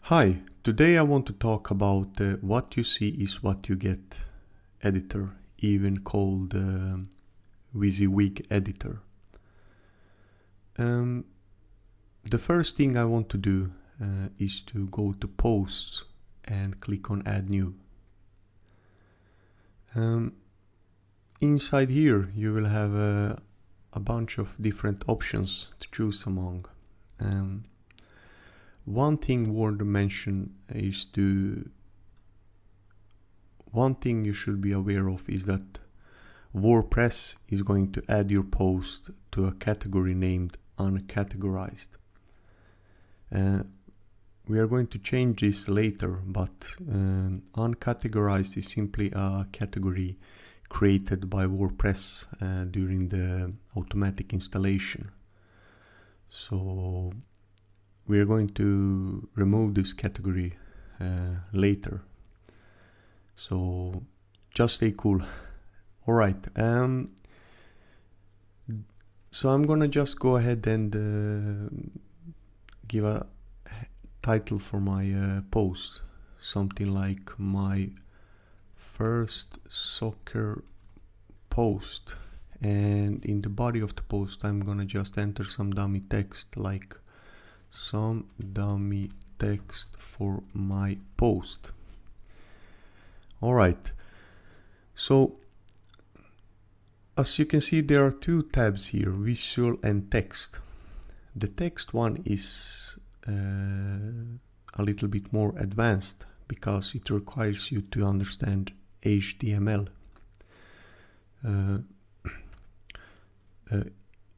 Hi, today I want to talk about what you see is what you get editor, even called WYSIWYG editor. The first thing I want to do is to go to posts and click on add new. Inside here you will have a bunch of different options to choose among. One thing worth to mention is one thing you should be aware of is that WordPress is going to add your post to a category named uncategorized. We are going to change this later, but uncategorized is simply a category created by WordPress during the automatic installation. So we are going to remove this category later. So just stay cool. Alright, so I'm gonna just go ahead and give a title for my post. Something like my first soccer post. And in the body of the post I'm gonna just enter some dummy text, like some dummy text for my post. Alright, so as you can see, there are two tabs here, visual and text. The text one is a little bit more advanced because it requires you to understand HTML.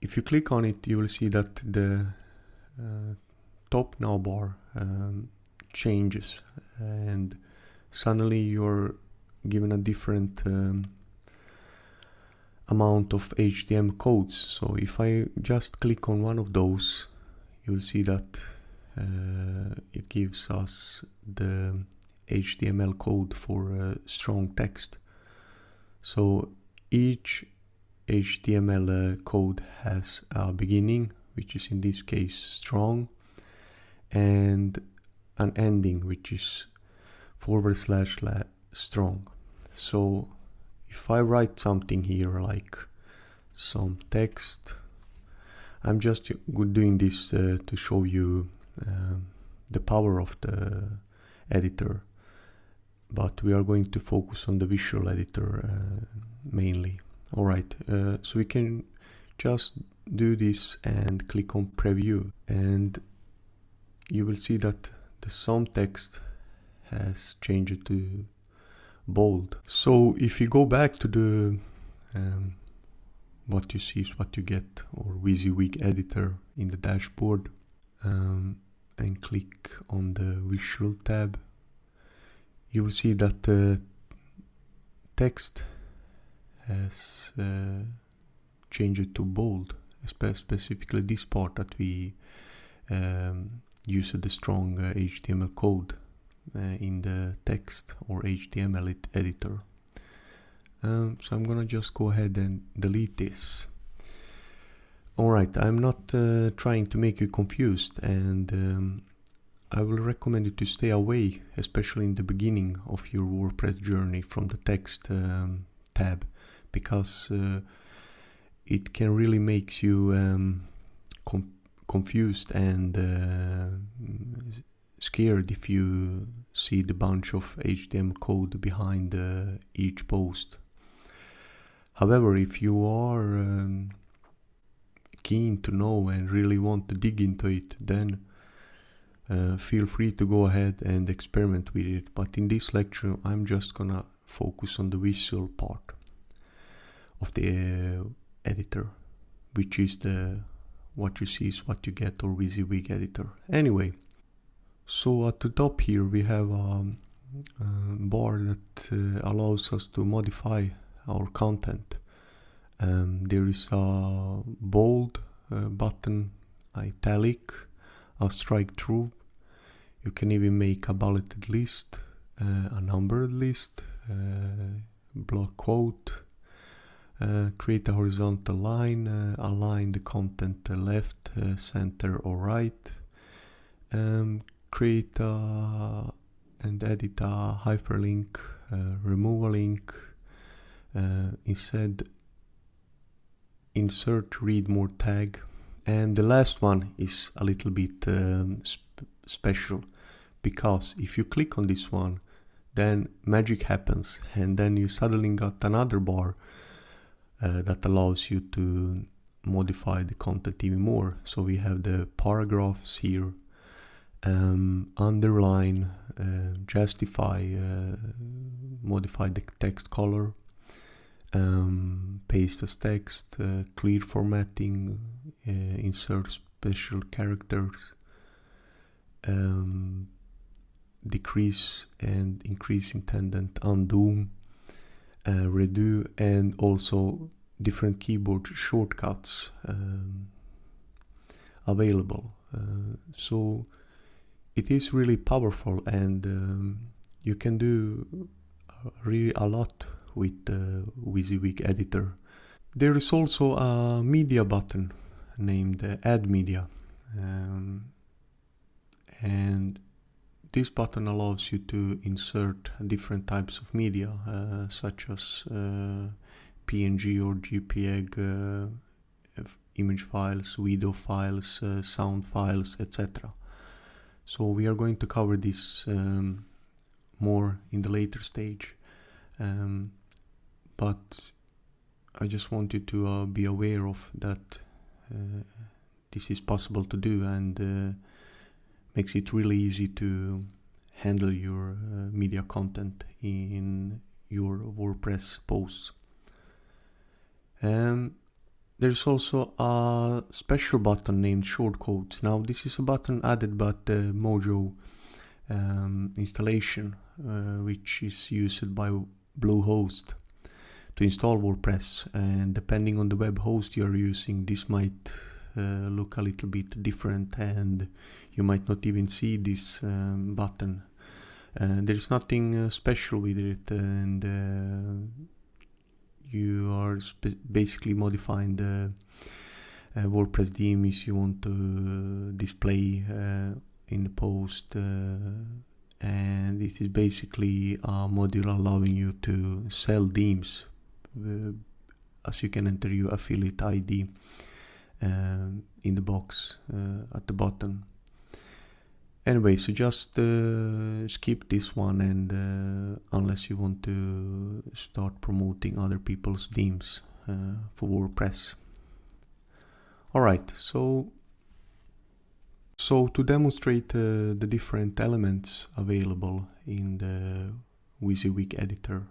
If you click on it, you will see that the top navbar changes, and suddenly you're given a different amount of HTML codes. So if I just click on one of those, you'll see that it gives us the HTML code for strong text. So each HTML code has a beginning, which is in this case strong, and an ending, which is / strong. So if I write something here like some text, I'm just doing this to show you the power of the editor, but we are going to focus on the visual editor mainly. Alright, so we can just do this and click on preview, and you will see that the some text has changed to bold. So if you go back to the what you see is what you get, or WYSIWYG editor in the dashboard, and click on the visual tab, you will see that the text has changed to bold, specifically this part that we use the strong HTML code in the text or HTML editor. So I'm gonna just go ahead and delete this. Alright, I'm not trying to make you confused, and I will recommend you to stay away, especially in the beginning of your WordPress journey, from the text tab, because it can really make you confused and scared if you see the bunch of HTML code behind each post. However, if you are keen to know and really want to dig into it, then feel free to go ahead and experiment with it. But in this lecture I'm just gonna focus on the visual part of the editor, which is the what you see is what you get, or WYSIWYG editor. Anyway, so at the top here we have a bar that allows us to modify our content. There is a bold button, italic, a strike through. You can even make a bulleted list, a numbered list, block quote, create a horizontal line, align the content left, center or right, create and edit a hyperlink, remove a link, instead insert read more tag. And the last one is a little bit special, because if you click on this one, then magic happens, and then you suddenly got another bar that allows you to modify the content even more. So we have the paragraphs here, underline, justify, modify the text color, paste as text, clear formatting, insert special characters, decrease and increase intended, undo, redo, and also different keyboard shortcuts available. So it is really powerful, and you can do really a lot with the WYSIWYG editor. There is also a media button named Add Media, and this button allows you to insert different types of media, such as PNG or JPEG image files, video files, sound files, etc. So we are going to cover this more in the later stage, but I just want you to be aware of that this is possible to do, and makes it really easy to handle your media content in your WordPress posts. There's also a special button named Shortcodes. Now this is a button added by the Mojo installation, which is used by Bluehost to install WordPress, and depending on the web host you are using, this might look a little bit different, and you might not even see this button. There is nothing special with it, and you are basically modifying the WordPress themes you want to display in the post, and this is basically a module allowing you to sell themes, as you can enter your affiliate ID in the box at the bottom. Anyway, so just skip this one, and unless you want to start promoting other people's themes for WordPress. Alright, so to demonstrate the different elements available in the WYSIWYG editor,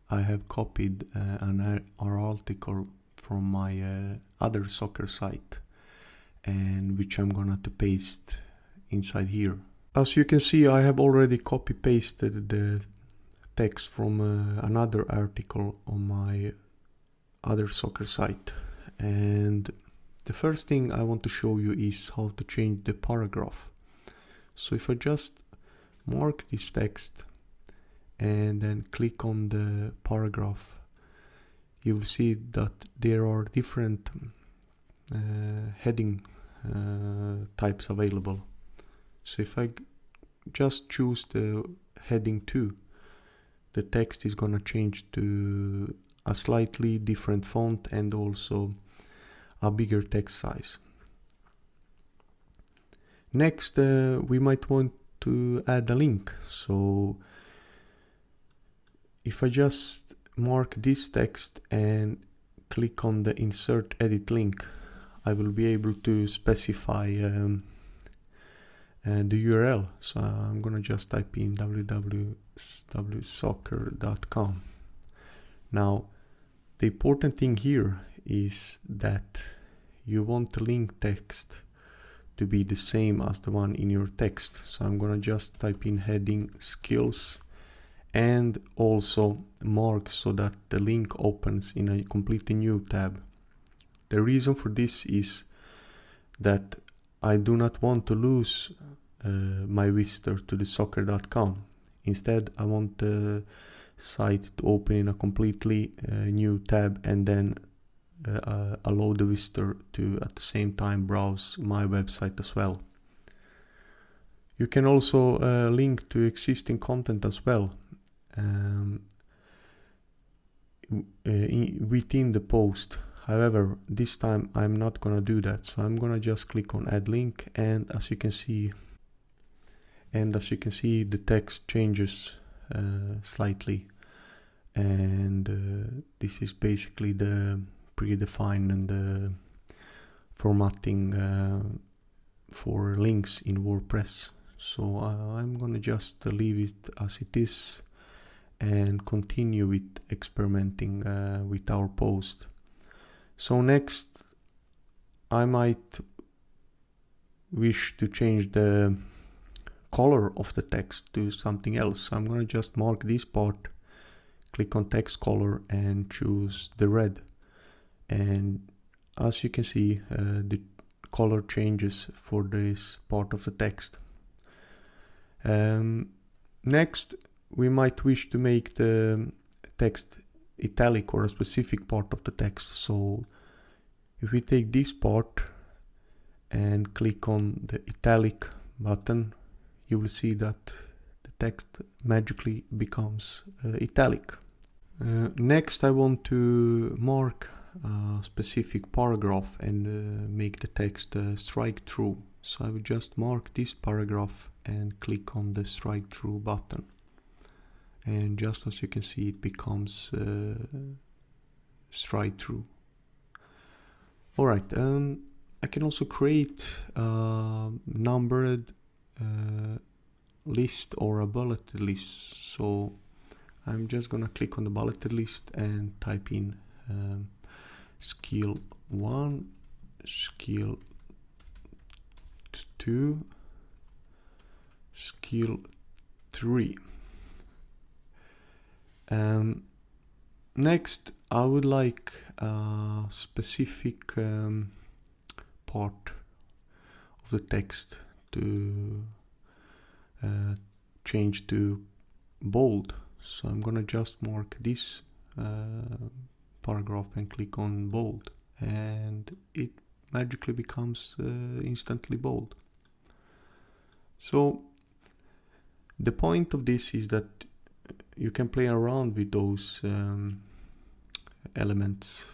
I have copied an article from my other soccer site, and which I'm gonna to paste inside here. As you can see, I have already copy pasted the text from another article on my other soccer site, and the first thing I want to show you is how to change the paragraph. So if I just mark this text and then click on the paragraph, you will see that there are different heading types available. So if I just choose the heading 2, the text is gonna change to a slightly different font and also a bigger text size. Next, we might want to add a link. So if I just mark this text and click on the insert edit link, I will be able to specify the URL. So I'm gonna just type in www.soccer.com. Now the important thing here is that you want the link text to be the same as the one in your text. So I'm gonna just type in heading skills and also mark so that the link opens in a completely new tab. The reason for this is that I do not want to lose my visitor to the soccer.com. Instead, I want the site to open in a completely new tab, and then allow the visitor to at the same time browse my website as well. You can also link to existing content as well within the post. However, this time I'm not gonna do that, so I'm gonna just click on add link, and as you can see the text changes slightly, and this is basically the predefined and formatting for links in WordPress. So I'm gonna just leave it as it is and continue with experimenting with our post. So next, I might wish to change the color of the text to something else. I'm gonna just mark this part, click on text color and choose the red. And as you can see, the color changes for this part of the text. Next, we might wish to make the text italic or a specific part of the text. So if we take this part and click on the italic button, you will see that the text magically becomes italic. Next, I want to mark a specific paragraph and make the text strike through. So I will just mark this paragraph and click on the strike through button. And just as you can see, it becomes strike through. Alright, I can also create a numbered list or a bulleted list. So I'm just gonna click on the bulleted list and type in skill 1, skill 2, skill 3. Next, I would like a specific part of the text to change to bold. So I'm gonna just mark this paragraph and click on bold, and it magically becomes instantly bold. So the point of this is that you can play around with those elements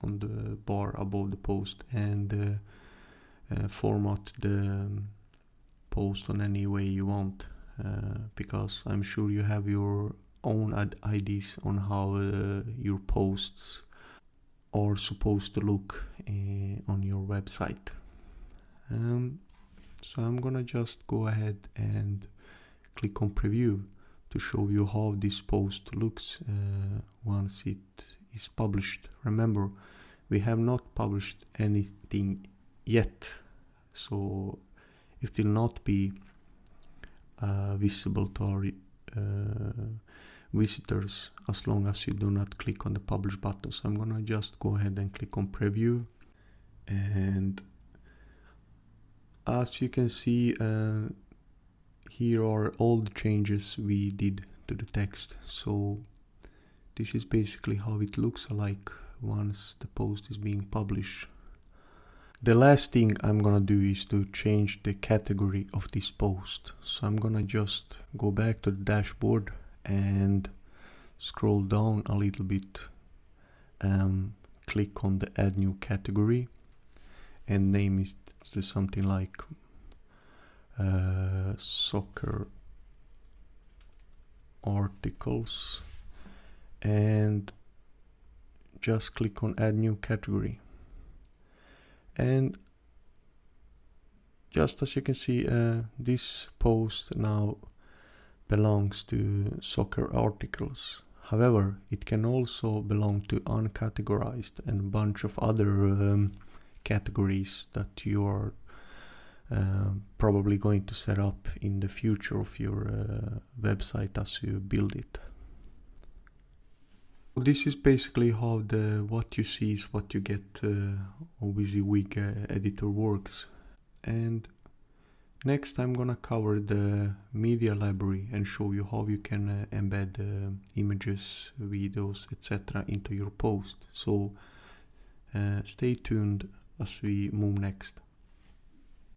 on the bar above the post and format the post on any way you want, because I'm sure you have your own ideas on how your posts are supposed to look on your website. So I'm gonna just go ahead and click on preview to show you how this post looks once it is published. Remember, we have not published anything yet, so it will not be visible to our visitors as long as you do not click on the publish button. So I'm gonna just go ahead and click on preview, and as you can see, here are all the changes we did to the text. So this is basically how it looks like once the post is being published. The last thing I'm gonna do is to change the category of this post. So I'm gonna just go back to the dashboard and scroll down a little bit, click on the add new category and name it to something like soccer articles, and just click on add new category. And just as you can see, this post now belongs to soccer articles. However, it can also belong to uncategorized and a bunch of other categories that you are probably going to set up in the future of your website as you build it. This is basically how the what you see is what you get WYSIWYG editor works. And next I'm gonna cover the media library and show you how you can embed images, videos, etc. into your post. So stay tuned as we move next.